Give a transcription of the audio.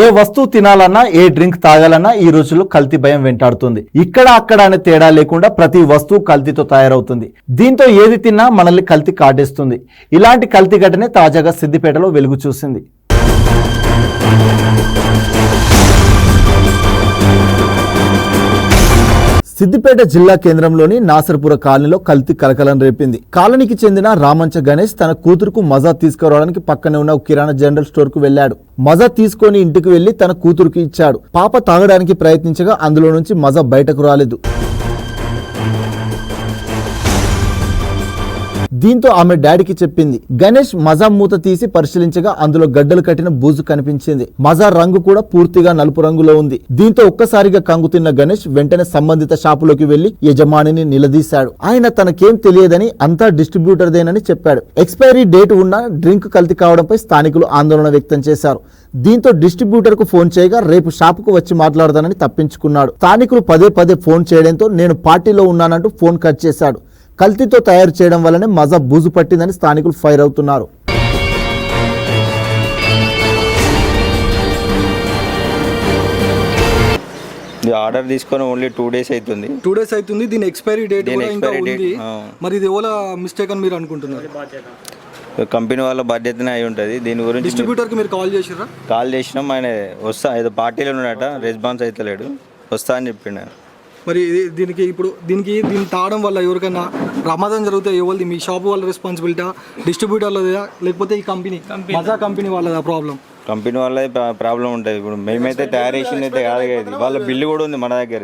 ఏ వస్తువు తినాలన్నా ఏ డ్రింక్ తాగాలన్నా ఈ రోజుల్లో కల్తీ భయం వెంటాడుతుంది. ఇక్కడ అక్కడ అనే తేడా లేకుండా ప్రతి వస్తువు కల్తీతో తయారవుతుంది. దీంతో ఏది తిన్నా మనల్ని కల్తీ కాటేస్తుంది. ఇలాంటి కల్తీ ఘటనే తాజాగా సిద్దిపేటలో వెలుగు చూసింది. సిద్దిపేట జిల్లా కేంద్రంలోని నాసర్పుర కాలనీలో కల్తీ కలకలం రేపింది. కాలనీకి చెందిన రామంచ గణేష్ తన కూతురుకు మజా తీసుకురావడానికి పక్కనే ఉన్న కిరాణా జనరల్ స్టోర్ కు వెళ్లాడు. మజా తీసుకొని ఇంటికి వెళ్లి తన కూతురుకి ఇచ్చాడు. పాప తాగడానికి ప్రయత్నించగా అందులో నుంచి మజా బయటకు రాలేదు. దీంతో ఆమె డాడీకి చెప్పింది. గణేష్ మజా మూత తీసి పరిశీలించగా అందులో గడ్డలు కట్టిన బూజు కనిపించింది. మజా రంగు కూడా పూర్తిగా నలుపు రంగులో ఉంది. దీంతో ఒక్కసారిగా కంగుతిన్న గణేష్ వెంటనే సంబంధిత షాపులోకి వెళ్లి యజమానిని నిలదీశాడు. ఆయన తనకేం తెలియదని అంతా డిస్ట్రిబ్యూటర్దేనని చెప్పాడు. ఎక్స్పైరీ డేట్ ఉన్న డ్రింక్ కల్తీ కావడంపై స్థానికులు ఆందోళన వ్యక్తం చేశారు. దీంతో డిస్ట్రిబ్యూటర్ కు ఫోన్ చేయగా రేపు షాపుకు వచ్చి మాట్లాడదానని తప్పించుకున్నాడు. స్థానికులు పదే పదే ఫోన్ చేయడంతో నేను పార్టీలో ఉన్నానంటూ ఫోన్ కట్ చేశాడు. కల్తీతో తయారు చేయడం వల్లనే మజా బూజు పట్టిందని స్థానికులు ఫైర్ అవుతున్నారు. ఆర్డర్ తీసుకొని ఓన్లీ 2 days అవుతుంది. 2 days అవుతుంది. దీని ఎక్స్పైరీ డేట్ కూడా ఇంకా ఉంది. మరి ఇది ఎవల మిస్టేక్ అని మీరు అనుకుంటున్నారు? కంపెనీ వాళ్ళ బాధ్యతనే అయి ఉంటుంది. దీని గురించి డిస్ట్రిబ్యూటర్కి మీరు కాల్ చేసిరా? కాల్ చేసినాం. ఆయన వస్తా ఏదో పార్టీలో ఉన్నాడట, రెస్పాన్స్ అవుతలేడు. వస్తా అని చెప్పిండు. మరి దీనికి తాగడం వల్ల ఎవరికైనా ప్రమాదం జరిగితే ఎవరిది? మీ షాప్ వాళ్ళ రెస్పాన్సిబిలిటీ, డిస్ట్రిబ్యూటర్లదా, లేకపోతే ఈ మజా కంపెనీ వాళ్ళదా ప్రాబ్లం? కంపెనీ వాళ్ళ ప్రాబ్లం ఉంటుంది. ఇప్పుడు మేమైతే తయారు చేసింది అయితే కాదు. వాళ్ళ బిల్లు కూడా ఉంది మన దగ్గర.